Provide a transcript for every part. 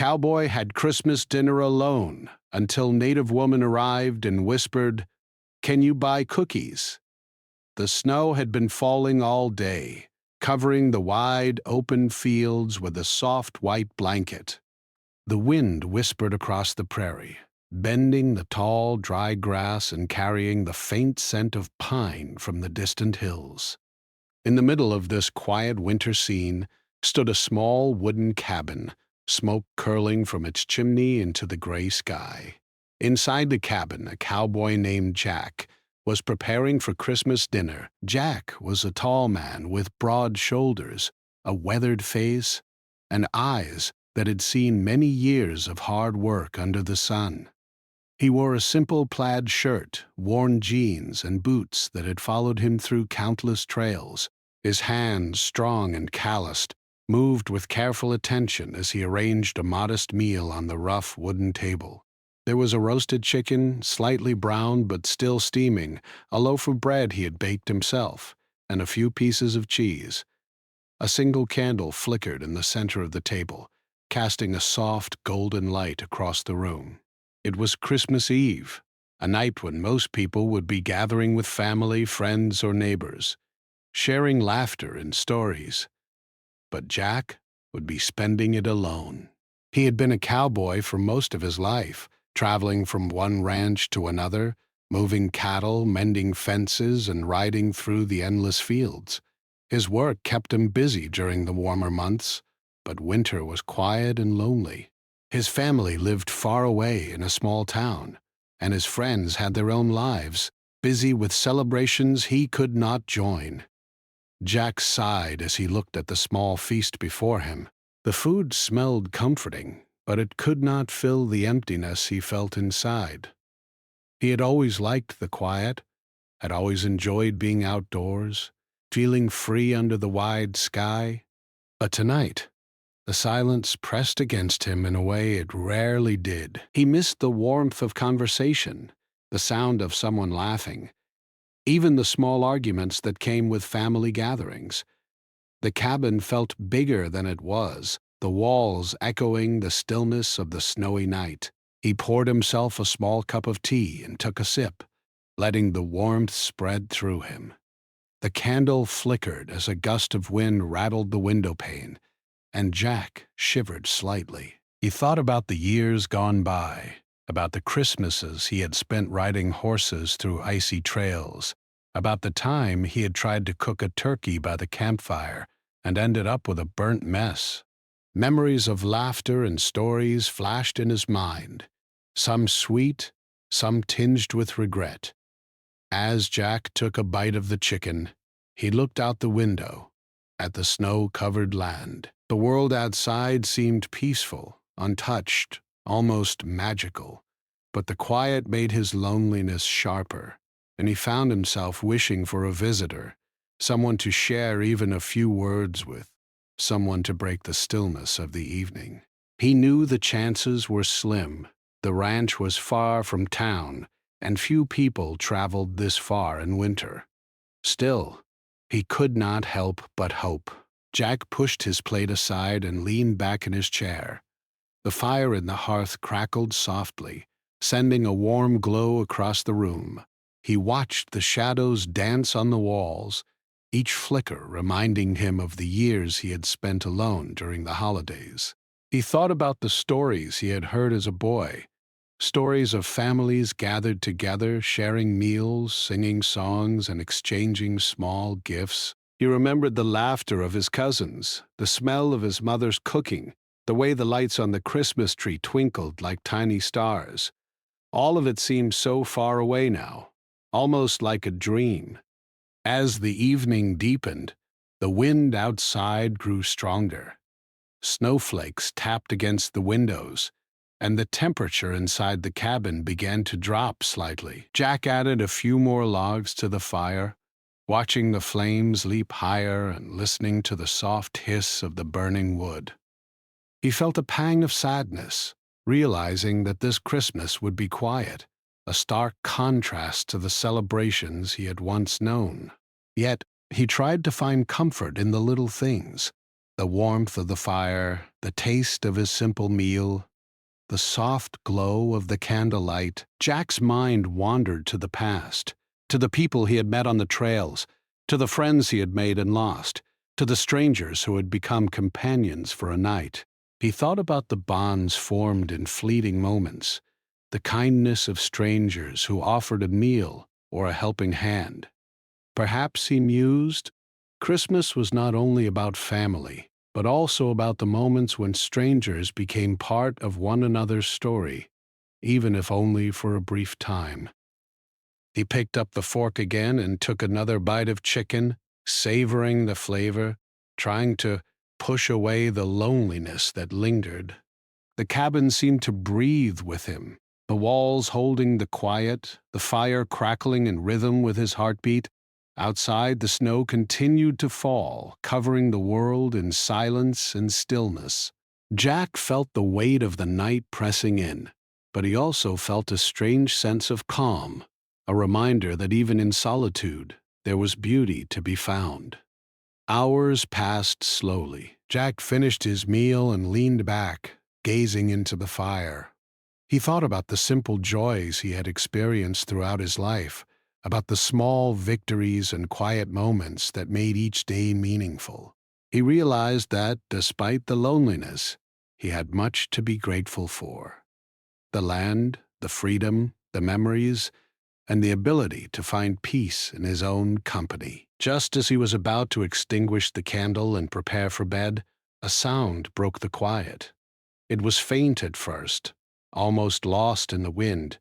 Cowboy had Christmas dinner alone until native woman arrived and whispered, "Can you buy cookies?" The snow had been falling all day, covering the wide, open fields with a soft white blanket. The wind whispered across the prairie, bending the tall, dry grass and carrying the faint scent of pine from the distant hills. In the middle of this quiet winter scene stood a small wooden cabin, smoke curling from its chimney into the gray sky. Inside the cabin, a cowboy named Jack was preparing for Christmas dinner. Jack was a tall man with broad shoulders, a weathered face, and eyes that had seen many years of hard work under the sun. He wore a simple plaid shirt, worn jeans, and boots that had followed him through countless trails. His hands, strong and calloused, moved with careful attention as he arranged a modest meal on the rough wooden table. There was a roasted chicken, slightly browned but still steaming, a loaf of bread he had baked himself, and a few pieces of cheese. A single candle flickered in the center of the table, casting a soft, golden light across the room. It was Christmas Eve, a night when most people would be gathering with family, friends, or neighbors, sharing laughter and stories. But Jack would be spending it alone. He had been a cowboy for most of his life, traveling from one ranch to another, moving cattle, mending fences, and riding through the endless fields. His work kept him busy during the warmer months, but winter was quiet and lonely. His family lived far away in a small town, and his friends had their own lives, busy with celebrations he could not join. Jack sighed as he looked at the small feast before him. The food smelled comforting, but it could not fill the emptiness he felt inside. He had always liked the quiet, had always enjoyed being outdoors, feeling free under the wide sky. But tonight, the silence pressed against him in a way it rarely did. He missed the warmth of conversation, the sound of someone laughing, even the small arguments that came with family gatherings. The cabin felt bigger than it was, the walls echoing the stillness of the snowy night. He poured himself a small cup of tea and took a sip, letting the warmth spread through him. The candle flickered as a gust of wind rattled the window pane, and Jack shivered slightly. He thought about the years gone by, about the Christmases he had spent riding horses through icy trails, about the time he had tried to cook a turkey by the campfire and ended up with a burnt mess. Memories of laughter and stories flashed in his mind, some sweet, some tinged with regret. As Jack took a bite of the chicken, he looked out the window at the snow-covered land. The world outside seemed peaceful, untouched, almost magical, but the quiet made his loneliness sharper, and he found himself wishing for a visitor, someone to share even a few words with, someone to break the stillness of the evening. He knew the chances were slim. The ranch was far from town, and few people traveled this far in winter. Still, he could not help but hope. Jack pushed his plate aside and leaned back in his chair. The fire in the hearth crackled softly, sending a warm glow across the room. He watched the shadows dance on the walls, each flicker reminding him of the years he had spent alone during the holidays. He thought about the stories he had heard as a boy, stories of families gathered together, sharing meals, singing songs, and exchanging small gifts. He remembered the laughter of his cousins, the smell of his mother's cooking, the way the lights on the Christmas tree twinkled like tiny stars. All of it seemed so far away now, almost like a dream. As the evening deepened, the wind outside grew stronger. Snowflakes tapped against the windows, and the temperature inside the cabin began to drop slightly. Jack added a few more logs to the fire, watching the flames leap higher and listening to the soft hiss of the burning wood. He felt a pang of sadness, realizing that this Christmas would be quiet, a stark contrast to the celebrations he had once known. Yet, he tried to find comfort in the little things, The warmth of the fire, the taste of his simple meal, the soft glow of the candlelight. Jack's mind wandered to the past, to the people he had met on the trails, to the friends he had made and lost, to the strangers who had become companions for a night. He thought about the bonds formed in fleeting moments, the kindness of strangers who offered a meal or a helping hand. Perhaps, he mused, Christmas was not only about family, but also about the moments when strangers became part of one another's story, even if only for a brief time. He picked up the fork again and took another bite of chicken, savoring the flavor, trying to push away the loneliness that lingered. The cabin seemed to breathe with him, the walls holding the quiet, the fire crackling in rhythm with his heartbeat. Outside, the snow continued to fall, covering the world in silence and stillness. Jack felt the weight of the night pressing in, but he also felt a strange sense of calm, a reminder that even in solitude, there was beauty to be found. Hours passed slowly. Jack finished his meal and leaned back, gazing into the fire. He thought about the simple joys he had experienced throughout his life, about the small victories and quiet moments that made each day meaningful. He realized that, despite the loneliness, he had much to be grateful for. The land, the freedom, the memories, and the ability to find peace in his own company. Just as he was about to extinguish the candle and prepare for bed, a sound broke the quiet. It was faint at first, almost lost in the wind,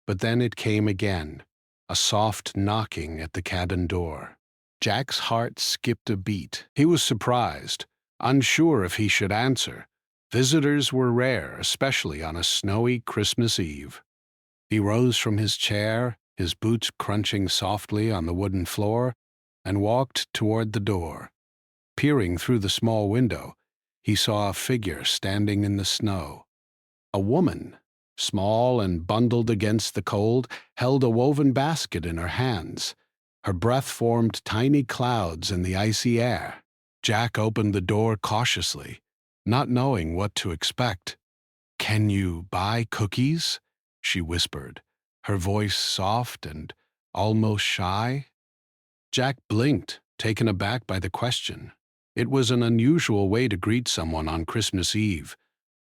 but then it came again, a soft knocking at the cabin door. Jack's heart skipped a beat. He was surprised, unsure if he should answer. Visitors were rare, especially on a snowy Christmas Eve. He rose from his chair, his boots crunching softly on the wooden floor, and walked toward the door. Peering through the small window, he saw a figure standing in the snow. A woman, small and bundled against the cold, held a woven basket in her hands. Her breath formed tiny clouds in the icy air. Jack opened the door cautiously, not knowing what to expect. "Can you buy cookies?" she whispered, her voice soft and almost shy. Jack blinked, taken aback by the question. It was an unusual way to greet someone on Christmas Eve,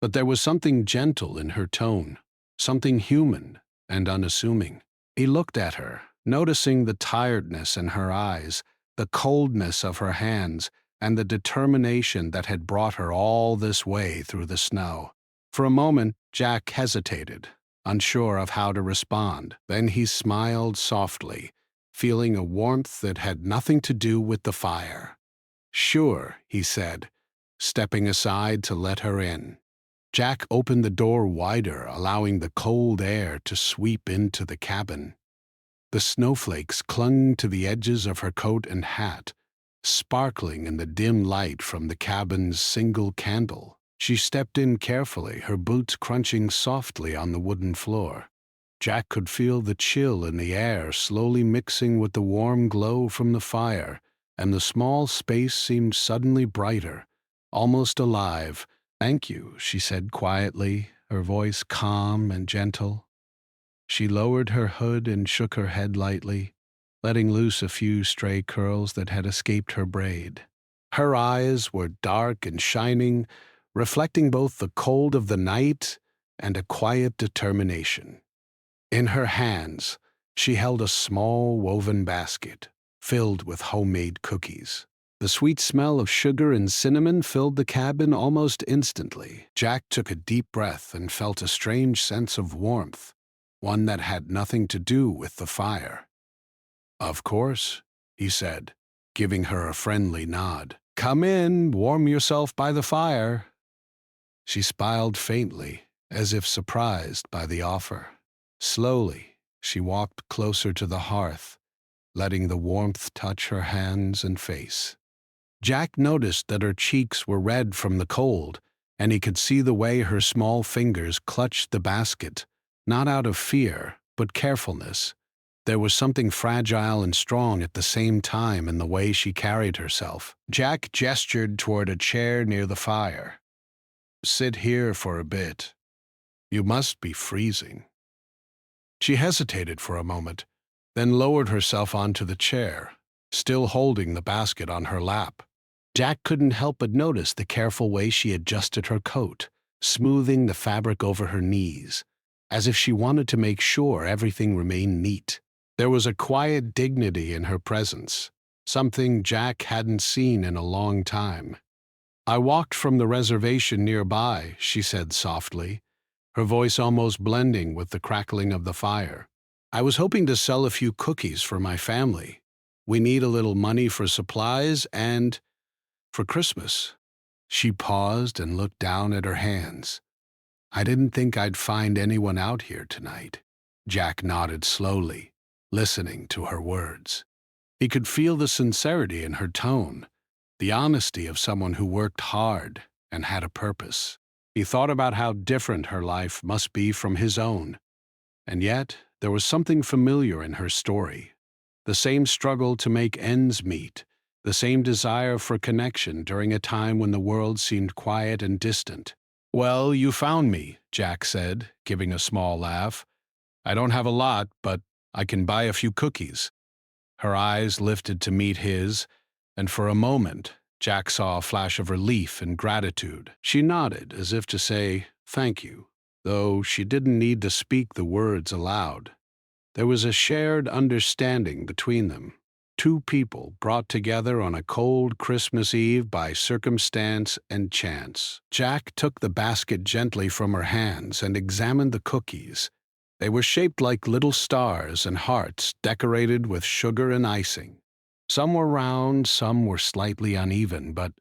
but there was something gentle in her tone, something human and unassuming. He looked at her, noticing the tiredness in her eyes, the coldness of her hands, and the determination that had brought her all this way through the snow. For a moment, Jack hesitated, unsure of how to respond. Then he smiled softly, feeling a warmth that had nothing to do with the fire. "Sure," he said, stepping aside to let her in. Jack opened the door wider, allowing the cold air to sweep into the cabin. The snowflakes clung to the edges of her coat and hat, sparkling in the dim light from the cabin's single candle. She stepped in carefully, her boots crunching softly on the wooden floor. Jack could feel the chill in the air slowly mixing with the warm glow from the fire, and the small space seemed suddenly brighter, almost alive. "Thank you," she said quietly, her voice calm and gentle. She lowered her hood and shook her head lightly, letting loose a few stray curls that had escaped her braid. Her eyes were dark and shining, reflecting both the cold of the night and a quiet determination. In her hands, she held a small woven basket filled with homemade cookies. The sweet smell of sugar and cinnamon filled the cabin almost instantly. Jack took a deep breath and felt a strange sense of warmth, one that had nothing to do with the fire. "Of course," he said, giving her a friendly nod. "Come in, warm yourself by the fire." She smiled faintly, as if surprised by the offer. Slowly, she walked closer to the hearth, letting the warmth touch her hands and face. Jack noticed that her cheeks were red from the cold, and he could see the way her small fingers clutched the basket, not out of fear, but carefulness. There was something fragile and strong at the same time in the way she carried herself. Jack gestured toward a chair near the fire. "Sit here for a bit. You must be freezing." She hesitated for a moment, then lowered herself onto the chair, still holding the basket on her lap. Jack couldn't help but notice the careful way she adjusted her coat, smoothing the fabric over her knees, as if she wanted to make sure everything remained neat. There was a quiet dignity in her presence, something Jack hadn't seen in a long time. "I walked from the reservation nearby," she said softly, her voice almost blending with the crackling of the fire. "I was hoping to sell a few cookies for my family. We need a little money for supplies and for Christmas." She paused and looked down at her hands. "I didn't think I'd find anyone out here tonight." Jack nodded slowly, listening to her words. He could feel the sincerity in her tone, the honesty of someone who worked hard and had a purpose. He thought about how different her life must be from his own, and yet there was something familiar in her story. The same struggle to make ends meet, the same desire for connection during a time when the world seemed quiet and distant. "Well, you found me," Jack said, giving a small laugh. "I don't have a lot, but I can buy a few cookies." Her eyes lifted to meet his, and for a moment, Jack saw a flash of relief and gratitude. She nodded as if to say, "Thank you," though she didn't need to speak the words aloud. There was a shared understanding between them. Two people brought together on a cold Christmas Eve by circumstance and chance. Jack took the basket gently from her hands and examined the cookies. They were shaped like little stars and hearts decorated with sugar and icing. Some were round, some were slightly uneven, but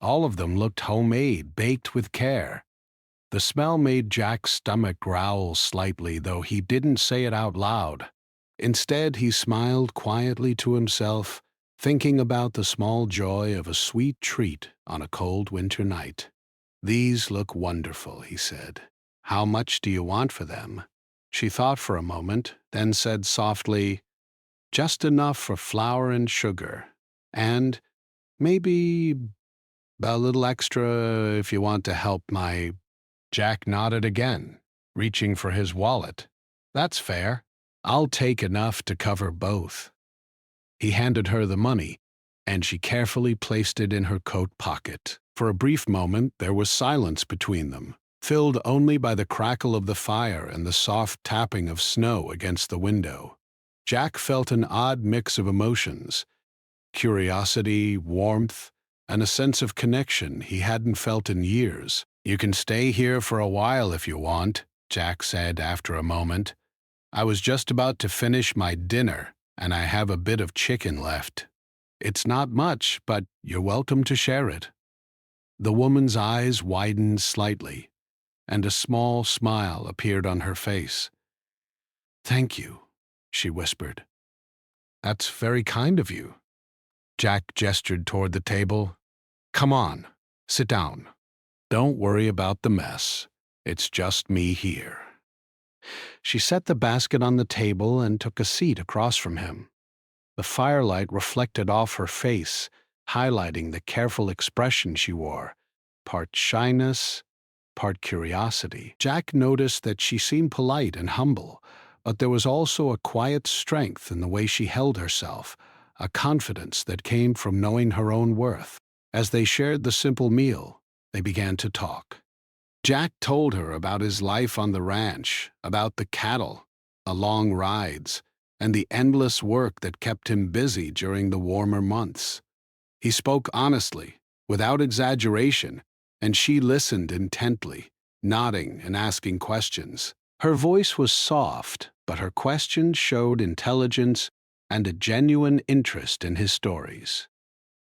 all of them looked homemade, baked with care. The smell made Jack's stomach growl slightly, though he didn't say it out loud. Instead, he smiled quietly to himself, thinking about the small joy of a sweet treat on a cold winter night. "These look wonderful," he said. "How much do you want for them?" She thought for a moment, then said softly, "Just enough for flour and sugar, and maybe a little extra if you want to help my—" Jack nodded again, reaching for his wallet. "That's fair. I'll take enough to cover both." He handed her the money, and she carefully placed it in her coat pocket. For a brief moment, there was silence between them, filled only by the crackle of the fire and the soft tapping of snow against the window. Jack felt an odd mix of emotions: curiosity, warmth, and a sense of connection he hadn't felt in years. "You can stay here for a while if you want," Jack said after a moment. "I was just about to finish my dinner, and I have a bit of chicken left. It's not much, but you're welcome to share it." The woman's eyes widened slightly, and a small smile appeared on her face. "Thank you," she whispered. "That's very kind of you." Jack gestured toward the table. "Come on, sit down. Don't worry about the mess. It's just me here." She set the basket on the table and took a seat across from him. The firelight reflected off her face, highlighting the careful expression she wore, part shyness, part curiosity. Jack noticed that she seemed polite and humble, but there was also a quiet strength in the way she held herself, a confidence that came from knowing her own worth. As they shared the simple meal, they began to talk. Jack told her about his life on the ranch, about the cattle, the long rides, and the endless work that kept him busy during the warmer months. He spoke honestly, without exaggeration, and she listened intently, nodding and asking questions. Her voice was soft, but her questions showed intelligence and a genuine interest in his stories.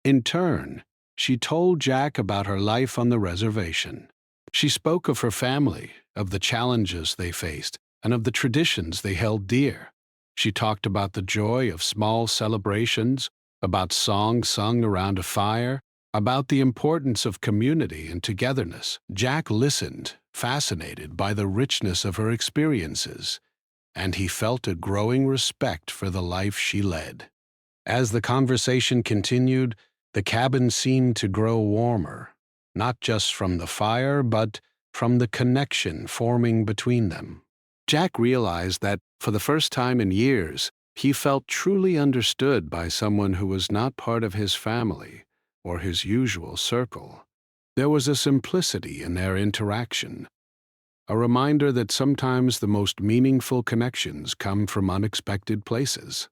In turn, she told Jack about her life on the reservation. She spoke of her family, of the challenges they faced, and of the traditions they held dear. She talked about the joy of small celebrations, about songs sung around a fire, about the importance of community and togetherness. Jack listened, fascinated by the richness of her experiences. and he felt a growing respect for the life she led. As the conversation continued, the cabin seemed to grow warmer, not just from the fire, but from the connection forming between them. Jack realized that, for the first time in years, he felt truly understood by someone who was not part of his family or his usual circle. There was a simplicity in their interaction, a reminder that sometimes the most meaningful connections come from unexpected places.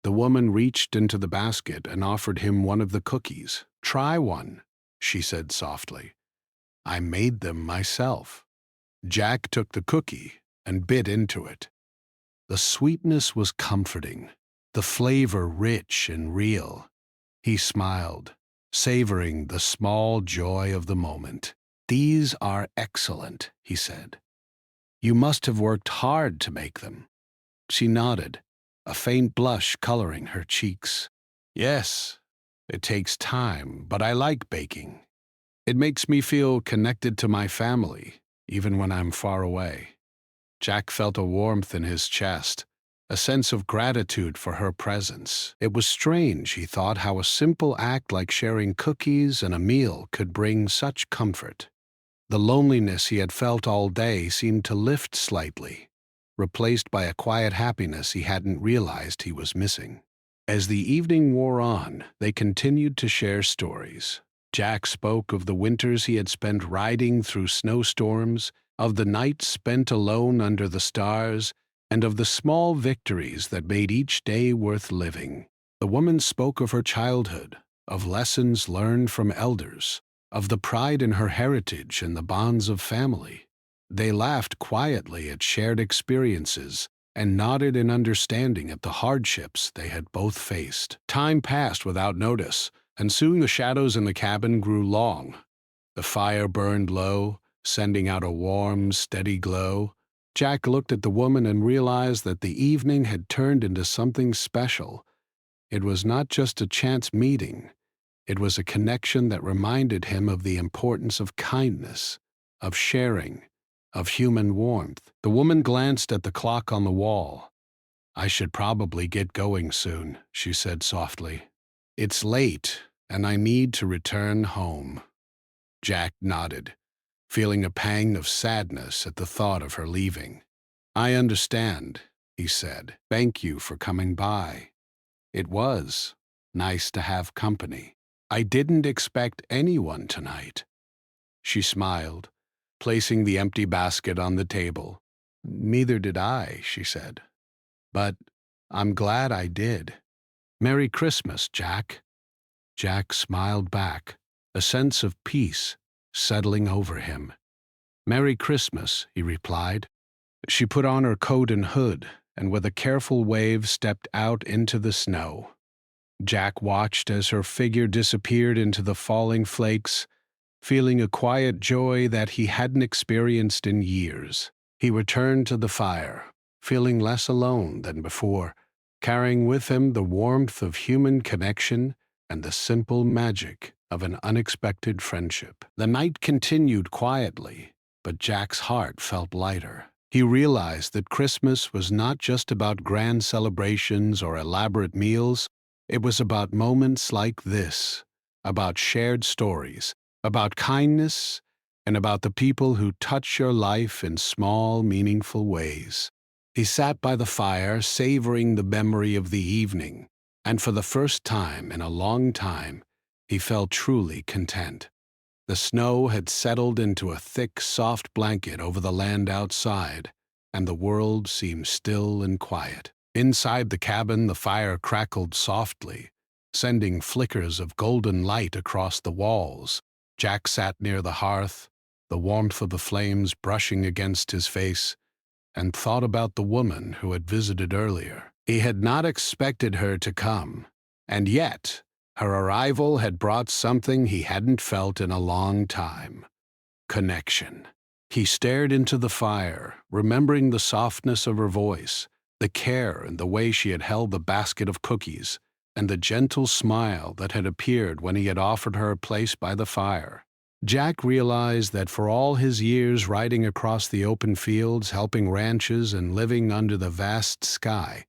The woman reached into the basket and offered him one of the cookies. "Try one," she said softly. "I made them myself." Jack took the cookie and bit into it. The sweetness was comforting, the flavor rich and real. He smiled, savoring the small joy of the moment. "These are excellent," he said. "You must have worked hard to make them." She nodded, a faint blush coloring her cheeks. "Yes, it takes time, but I like baking. It makes me feel connected to my family, even when I'm far away." Jack felt a warmth in his chest, a sense of gratitude for her presence. It was strange, he thought, how a simple act like sharing cookies and a meal could bring such comfort. The loneliness he had felt all day seemed to lift slightly, replaced by a quiet happiness he hadn't realized he was missing. As the evening wore on, they continued to share stories. Jack spoke of the winters he had spent riding through snowstorms, of the nights spent alone under the stars, and of the small victories that made each day worth living. The woman spoke of her childhood, of lessons learned from elders, of the pride in her heritage and the bonds of family. They laughed quietly at shared experiences and nodded in understanding at the hardships they had both faced. Time passed without notice, and soon the shadows in the cabin grew long. The fire burned low, sending out a warm, steady glow. Jack looked at the woman and realized that the evening had turned into something special. It was not just a chance meeting. It was a connection that reminded him of the importance of kindness, of sharing, of human warmth. The woman glanced at the clock on the wall. "I should probably get going soon," she said softly. "It's late, and I need to return home." Jack nodded, feeling a pang of sadness at the thought of her leaving. "I understand," he said. "Thank you for coming by. It was nice to have company. I didn't expect anyone tonight." She smiled, placing the empty basket on the table. "Neither did I," she said. "But I'm glad I did. Merry Christmas, Jack." Jack smiled back, a sense of peace settling over him. "Merry Christmas," he replied. She put on her coat and hood, and with a careful wave stepped out into the snow. Jack watched as her figure disappeared into the falling flakes, feeling a quiet joy that he hadn't experienced in years. He returned to the fire, feeling less alone than before, carrying with him the warmth of human connection and the simple magic of an unexpected friendship. The night continued quietly, but Jack's heart felt lighter. He realized that Christmas was not just about grand celebrations or elaborate meals. It was about moments like this, about shared stories, about kindness, and about the people who touch your life in small, meaningful ways. He sat by the fire, savoring the memory of the evening, and for the first time in a long time, he felt truly content. The snow had settled into a thick, soft blanket over the land outside, and the world seemed still and quiet. Inside the cabin, the fire crackled softly, sending flickers of golden light across the walls. Jack sat near the hearth, the warmth of the flames brushing against his face, and thought about the woman who had visited earlier. He had not expected her to come, and yet her arrival had brought something he hadn't felt in a long time: connection. He stared into the fire, remembering the softness of her voice, the care and the way she had held the basket of cookies, and the gentle smile that had appeared when he had offered her a place by the fire. Jack realized that for all his years riding across the open fields, helping ranches, and living under the vast sky,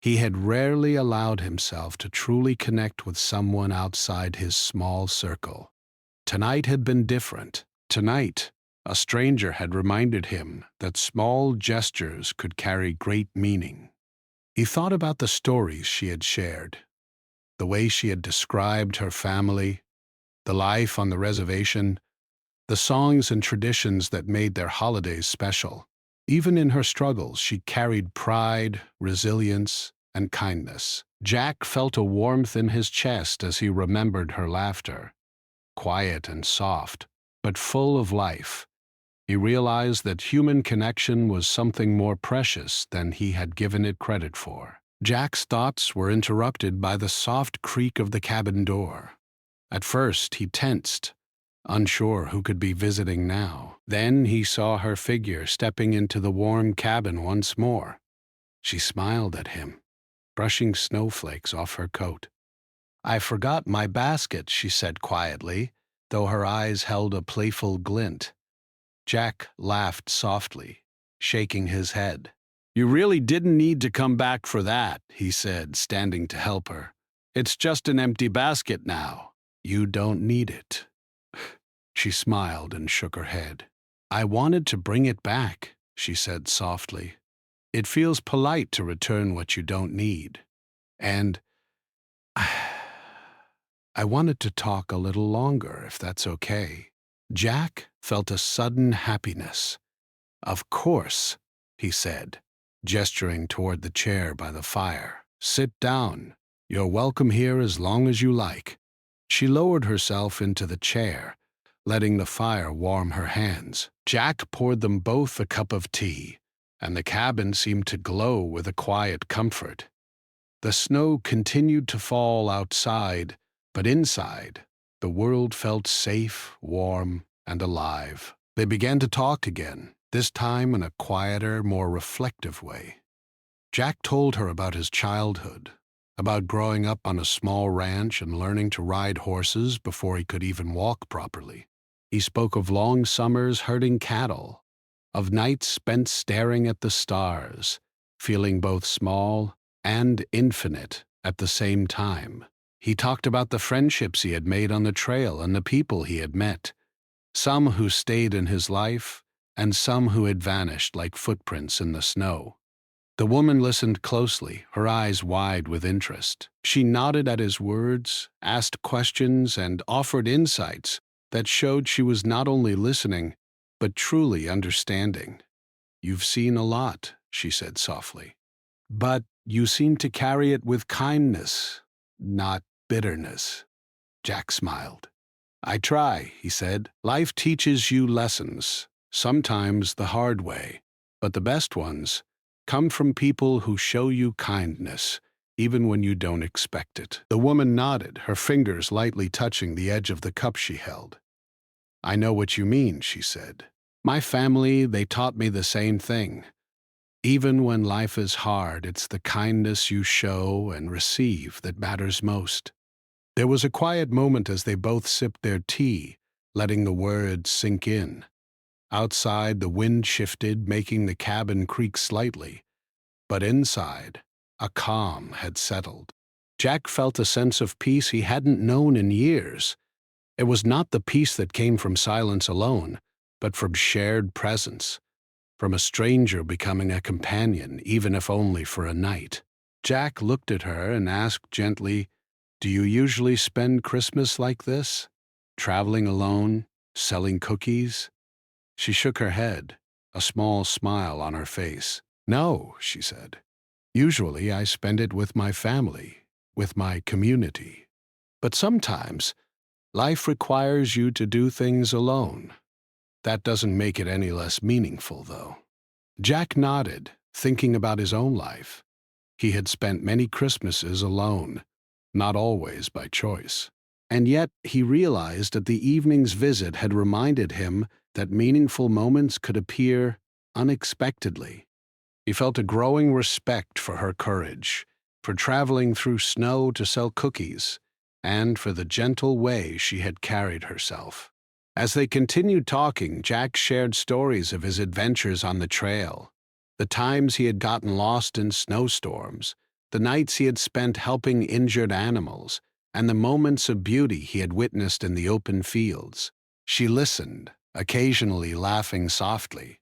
he had rarely allowed himself to truly connect with someone outside his small circle. Tonight had been different. Tonight, a stranger had reminded him that small gestures could carry great meaning. He thought about the stories she had shared, the way she had described her family, the life on the reservation, the songs and traditions that made their holidays special. Even in her struggles, she carried pride, resilience, and kindness. Jack felt a warmth in his chest as he remembered her laughter, quiet and soft, but full of life. He realized that human connection was something more precious than he had given it credit for. Jack's thoughts were interrupted by the soft creak of the cabin door. At first, he tensed, unsure who could be visiting now. Then he saw her figure stepping into the warm cabin once more. She smiled at him, brushing snowflakes off her coat. "I forgot my basket," she said quietly, though her eyes held a playful glint. Jack laughed softly, shaking his head. "You really didn't need to come back for that," he said, standing to help her. "It's just an empty basket now." "You don't need it." She smiled and shook her head. "I wanted to bring it back," she said softly. "It feels polite to return what you don't need. And I wanted to talk a little longer, if that's okay." Jack felt a sudden happiness. "Of course," he said, gesturing toward the chair by the fire. "Sit down. You're welcome here as long as you like." She lowered herself into the chair, letting the fire warm her hands. Jack poured them both a cup of tea, and the cabin seemed to glow with a quiet comfort. The snow continued to fall outside, but inside, the world felt safe, warm, and alive. They began to talk again, this time in a quieter, more reflective way. Jack told her about his childhood, about growing up on a small ranch and learning to ride horses before he could even walk properly. He spoke of long summers herding cattle, of nights spent staring at the stars, feeling both small and infinite at the same time. He talked about the friendships he had made on the trail and the people he had met, some who stayed in his life and some who had vanished like footprints in the snow. The woman listened closely, her eyes wide with interest. She nodded at his words, asked questions, and offered insights that showed she was not only listening, but truly understanding. "You've seen a lot," she said softly. "But you seem to carry it with kindness, not bitterness." Jack smiled. "I try," he said. "Life teaches you lessons, sometimes the hard way, but the best ones come from people who show you kindness, even when you don't expect it." The woman nodded, her fingers lightly touching the edge of the cup she held. "I know what you mean," she said. "My family, they taught me the same thing. Even when life is hard, it's the kindness you show and receive that matters most." There was a quiet moment as they both sipped their tea, letting the words sink in. Outside, the wind shifted, making the cabin creak slightly, but inside, a calm had settled. Jack felt a sense of peace he hadn't known in years. It was not the peace that came from silence alone, but from shared presence, from a stranger becoming a companion, even if only for a night. Jack looked at her and asked gently, "Do you usually spend Christmas like this? Traveling alone, selling cookies?" She shook her head, a small smile on her face. "No," she said. "Usually I spend it with my family, with my community. But sometimes life requires you to do things alone. That doesn't make it any less meaningful, though." Jack nodded, thinking about his own life. He had spent many Christmases alone, not always by choice. And yet he realized that the evening's visit had reminded him that meaningful moments could appear unexpectedly. He felt a growing respect for her courage, for traveling through snow to sell cookies, and for the gentle way she had carried herself. As they continued talking, Jack shared stories of his adventures on the trail, the times he had gotten lost in snowstorms, the nights he had spent helping injured animals, and the moments of beauty he had witnessed in the open fields. She listened, occasionally laughing softly,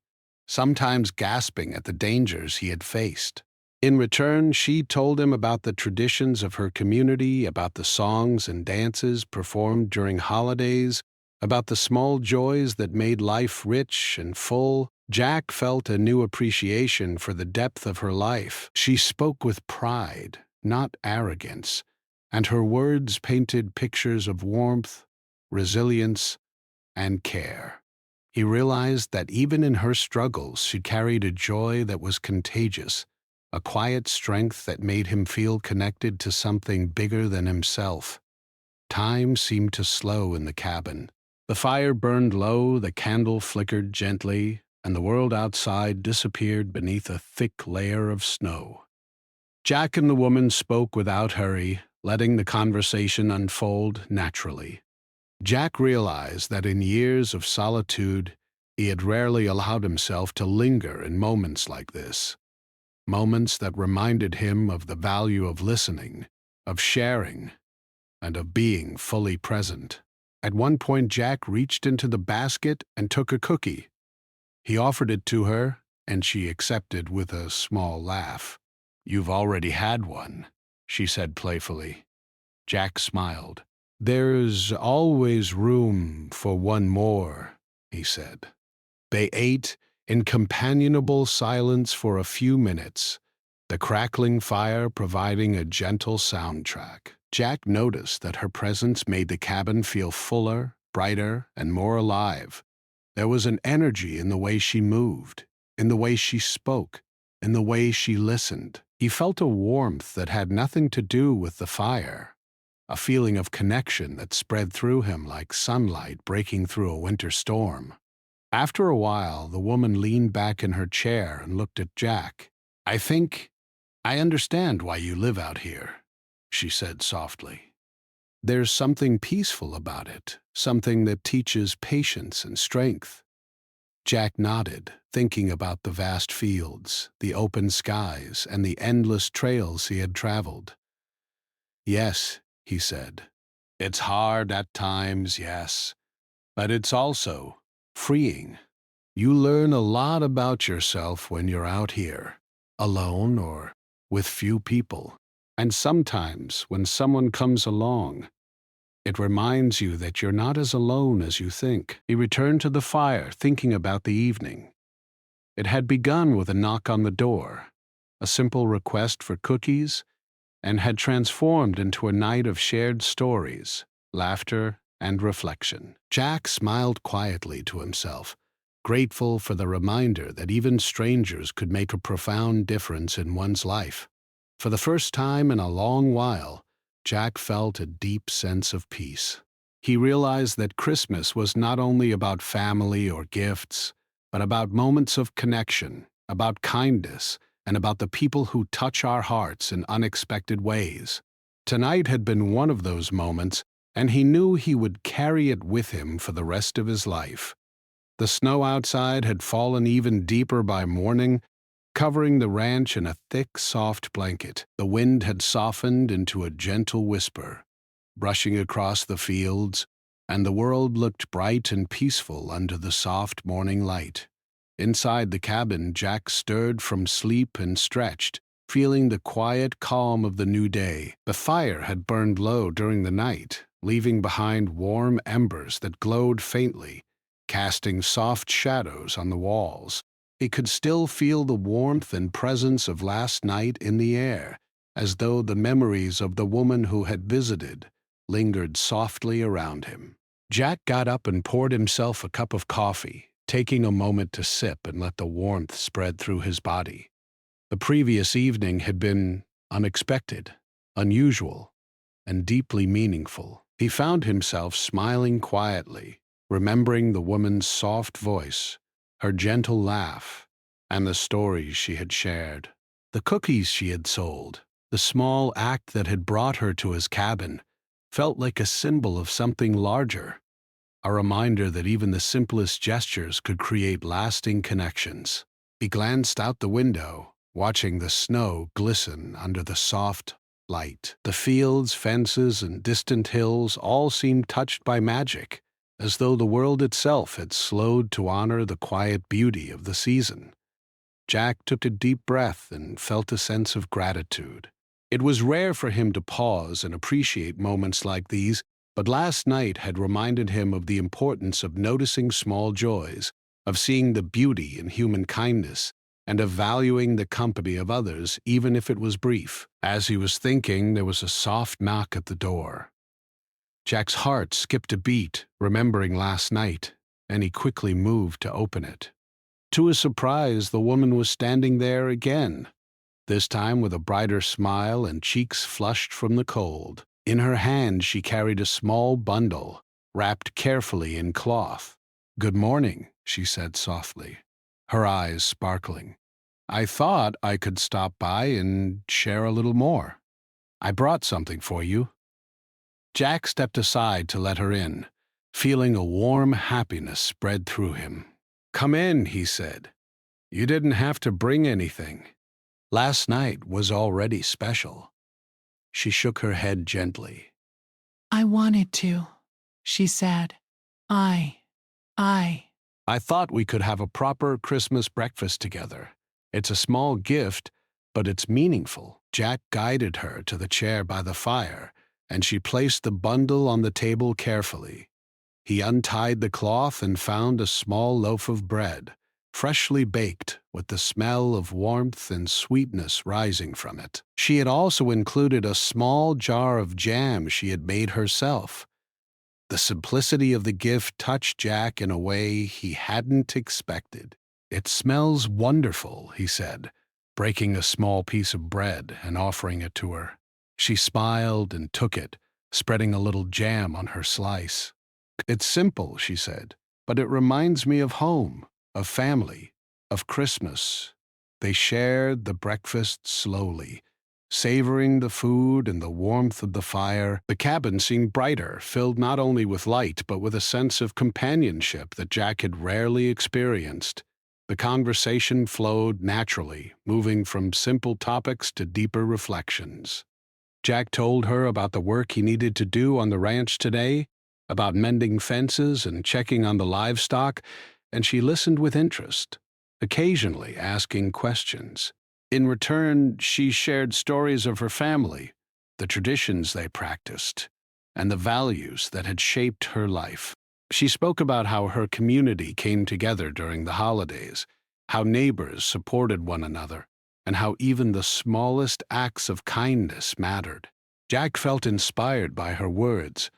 sometimes gasping at the dangers he had faced. In return, she told him about the traditions of her community, about the songs and dances performed during holidays, about the small joys that made life rich and full. Jack felt a new appreciation for the depth of her life. She spoke with pride, not arrogance, and her words painted pictures of warmth, resilience, and care. He realized that even in her struggles, she carried a joy that was contagious, a quiet strength that made him feel connected to something bigger than himself. Time seemed to slow in the cabin. The fire burned low, the candle flickered gently, and the world outside disappeared beneath a thick layer of snow. Jack and the woman spoke without hurry, letting the conversation unfold naturally. Jack realized that in years of solitude, he had rarely allowed himself to linger in moments like this, moments that reminded him of the value of listening, of sharing, and of being fully present. At one point, Jack reached into the basket and took a cookie. He offered it to her, and she accepted with a small laugh. "You've already had one," she said playfully. Jack smiled. "There's always room for one more," he said. They ate in companionable silence for a few minutes, the crackling fire providing a gentle soundtrack. Jack noticed that her presence made the cabin feel fuller, brighter, and more alive. There was an energy in the way she moved, in the way she spoke, in the way she listened. He felt a warmth that had nothing to do with the fire, a feeling of connection that spread through him like sunlight breaking through a winter storm. After a while, the woman leaned back in her chair and looked at Jack. I understand why you live out here," she said softly. "There's something peaceful about it, something that teaches patience and strength." Jack nodded, thinking about the vast fields, the open skies, and the endless trails he had traveled. "Yes," he said, "it's hard at times, yes, but it's also freeing. You learn a lot about yourself when you're out here, alone or with few people. And sometimes, when someone comes along, it reminds you that you're not as alone as you think." He returned to the fire, thinking about the evening. It had begun with a knock on the door, a simple request for cookies, and had transformed into a night of shared stories, laughter, and reflection. Jack smiled quietly to himself, grateful for the reminder that even strangers could make a profound difference in one's life. For the first time in a long while, Jack felt a deep sense of peace. He realized that Christmas was not only about family or gifts, but about moments of connection, about kindness, and about the people who touch our hearts in unexpected ways. Tonight had been one of those moments, and he knew he would carry it with him for the rest of his life. The snow outside had fallen even deeper by morning, covering the ranch in a thick, soft blanket. The wind had softened into a gentle whisper, brushing across the fields, and the world looked bright and peaceful under the soft morning light. Inside the cabin, Jack stirred from sleep and stretched, feeling the quiet calm of the new day. The fire had burned low during the night, leaving behind warm embers that glowed faintly, casting soft shadows on the walls. He could still feel the warmth and presence of last night in the air, as though the memories of the woman who had visited lingered softly around him. Jack got up and poured himself a cup of coffee, taking a moment to sip and let the warmth spread through his body. The previous evening had been unexpected, unusual, and deeply meaningful. He found himself smiling quietly, remembering the woman's soft voice, her gentle laugh, and the stories she had shared. The cookies she had sold, the small act that had brought her to his cabin, felt like a symbol of something larger. a reminder that even the simplest gestures could create lasting connections. He glanced out the window, watching the snow glisten under the soft light. The fields, fences, and distant hills all seemed touched by magic, as though the world itself had slowed to honor the quiet beauty of the season. Jack took a deep breath and felt a sense of gratitude. It was rare for him to pause and appreciate moments like these, but last night had reminded him of the importance of noticing small joys, of seeing the beauty in human kindness, and of valuing the company of others, even if it was brief. As he was thinking, there was a soft knock at the door. Jack's heart skipped a beat, remembering last night, and he quickly moved to open it. To his surprise, the woman was standing there again, this time with a brighter smile and cheeks flushed from the cold. In her hand, she carried a small bundle, wrapped carefully in cloth. "Good morning," she said softly, her eyes sparkling. "I thought I could stop by and share a little more. I brought something for you." Jack stepped aside to let her in, feeling a warm happiness spread through him. "Come in," he said. "You didn't have to bring anything. Last night was already special." She shook her head gently. "I wanted to," she said. I "I thought we could have a proper Christmas breakfast together. It's a small gift, but it's meaningful." Jack guided her to the chair by the fire, and she placed the bundle on the table carefully. He untied the cloth and found a small loaf of bread, freshly baked, with the smell of warmth and sweetness rising from it. She had also included a small jar of jam she had made herself. The simplicity of the gift touched Jack in a way he hadn't expected. "It smells wonderful," he said, breaking a small piece of bread and offering it to her. She smiled and took it, spreading a little jam on her slice. "It's simple," she said, "but it reminds me of home, of family, of Christmas." They shared the breakfast slowly, savoring the food and the warmth of the fire. The cabin seemed brighter, filled not only with light but with a sense of companionship that Jack had rarely experienced. The conversation flowed naturally, moving from simple topics to deeper reflections. Jack told her about the work he needed to do on the ranch today, about mending fences and checking on the livestock, and she listened with interest, occasionally asking questions. In return, she shared stories of her family, the traditions they practiced, and the values that had shaped her life. She spoke about how her community came together during the holidays, how neighbors supported one another, and how even the smallest acts of kindness mattered. Jack felt inspired by her words,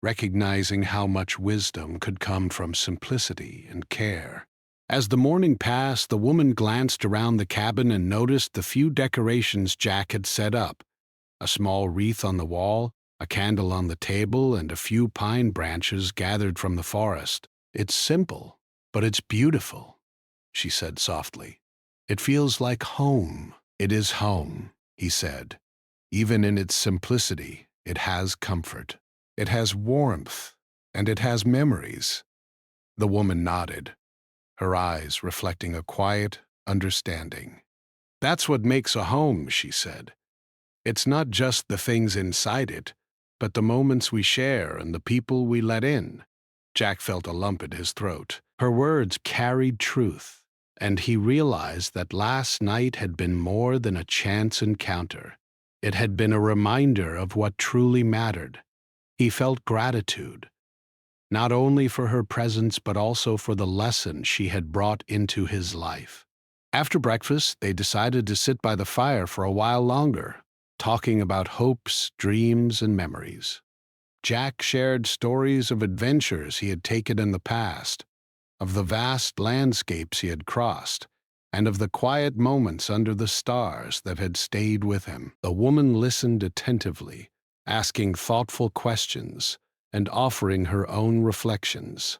recognizing how much wisdom could come from simplicity and care. As the morning passed, the woman glanced around the cabin and noticed the few decorations Jack had set up: a small wreath on the wall, a candle on the table, and a few pine branches gathered from the forest. "It's simple, but it's beautiful," she said softly. "It feels like home." "It is home," he said. "Even in its simplicity, it has comfort. It has warmth, and it has memories." The woman nodded, her eyes reflecting a quiet understanding. "That's what makes a home," she said. "It's not just the things inside it, but the moments we share and the people we let in." Jack felt a lump in his throat. Her words carried truth, and he realized that last night had been more than a chance encounter. It had been a reminder of what truly mattered. He felt gratitude, not only for her presence but also for the lesson she had brought into his life. After breakfast, they decided to sit by the fire for a while longer, talking about hopes, dreams, and memories. Jack shared stories of adventures he had taken in the past, of the vast landscapes he had crossed, and of the quiet moments under the stars that had stayed with him. The woman listened attentively, asking thoughtful questions and offering her own reflections.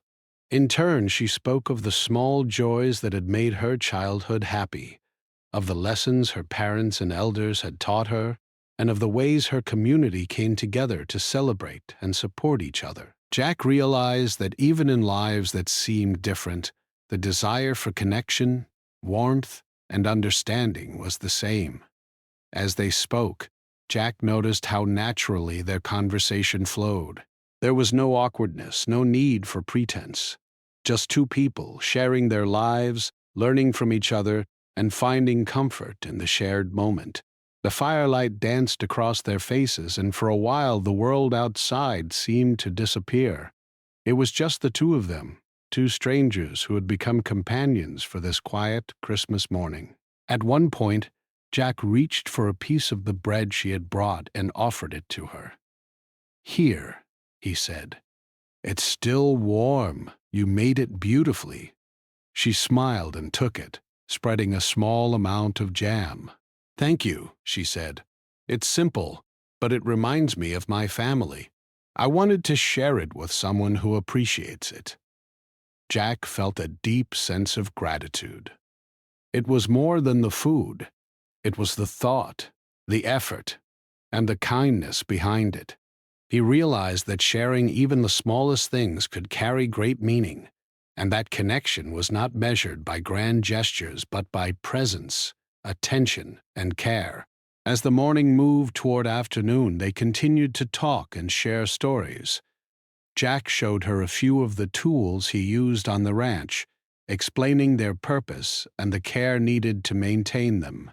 In turn, she spoke of the small joys that had made her childhood happy, of the lessons her parents and elders had taught her, and of the ways her community came together to celebrate and support each other. Jack realized that even in lives that seemed different, the desire for connection, warmth, and understanding was the same. As they spoke, Jack noticed how naturally their conversation flowed. There was no awkwardness, no need for pretense. Just two people sharing their lives, learning from each other, and finding comfort in the shared moment. The firelight danced across their faces, and for a while the world outside seemed to disappear. It was just the two of them, two strangers who had become companions for this quiet Christmas morning. At one point, Jack reached for a piece of the bread she had brought and offered it to her. "Here," he said. "It's still warm. You made it beautifully." She smiled and took it, spreading a small amount of jam. "Thank you," she said. "It's simple, but it reminds me of my family. I wanted to share it with someone who appreciates it." Jack felt a deep sense of gratitude. It was more than the food. It was the thought, the effort, and the kindness behind it. He realized that sharing even the smallest things could carry great meaning, and that connection was not measured by grand gestures but by presence, attention, and care. As the morning moved toward afternoon, they continued to talk and share stories. Jack showed her a few of the tools he used on the ranch, explaining their purpose and the care needed to maintain them.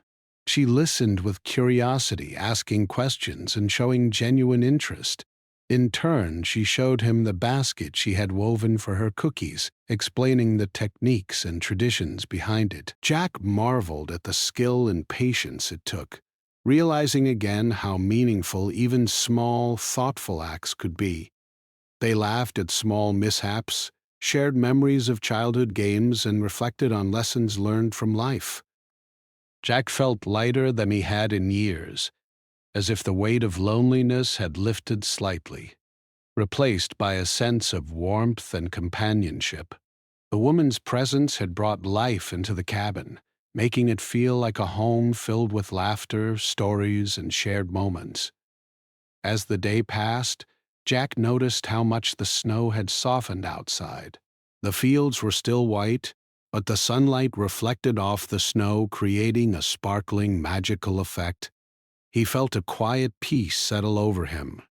She listened with curiosity, asking questions and showing genuine interest. In turn, she showed him the basket she had woven for her cookies, explaining the techniques and traditions behind it. Jack marveled at the skill and patience it took, realizing again how meaningful even small, thoughtful acts could be. They laughed at small mishaps, shared memories of childhood games, and reflected on lessons learned from life. Jack felt lighter than he had in years, as if the weight of loneliness had lifted slightly, replaced by a sense of warmth and companionship. The woman's presence had brought life into the cabin, making it feel like a home filled with laughter, stories, and shared moments. As the day passed, Jack noticed how much the snow had softened outside. The fields were still white, but the sunlight reflected off the snow, creating a sparkling, magical effect. He felt a quiet peace settle over him,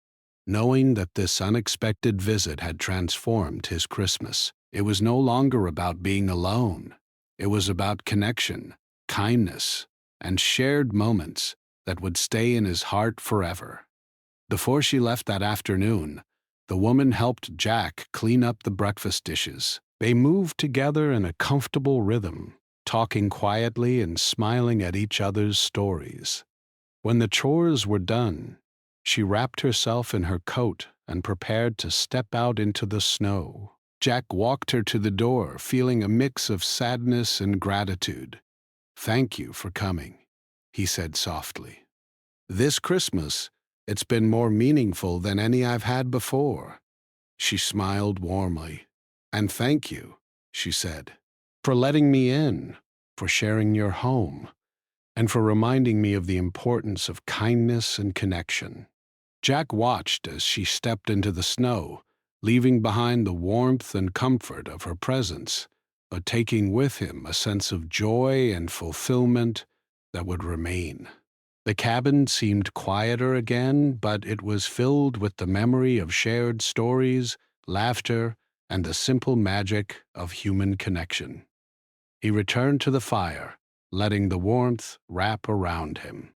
knowing that this unexpected visit had transformed his Christmas. It was no longer about being alone. It was about connection, kindness, and shared moments that would stay in his heart forever. Before she left that afternoon, the woman helped Jack clean up the breakfast dishes. They moved together in a comfortable rhythm, talking quietly and smiling at each other's stories. When the chores were done, she wrapped herself in her coat and prepared to step out into the snow. Jack walked her to the door, feeling a mix of sadness and gratitude. "Thank you for coming," he said softly. "This Christmas, it's been more meaningful than any I've had before." She smiled warmly. "And thank you," she said, "for letting me in, for sharing your home, and for reminding me of the importance of kindness and connection." Jack watched as she stepped into the snow, leaving behind the warmth and comfort of her presence, but taking with him a sense of joy and fulfillment that would remain. The cabin seemed quieter again, but it was filled with the memory of shared stories, laughter, and the simple magic of human connection. He returned to the fire, letting the warmth wrap around him.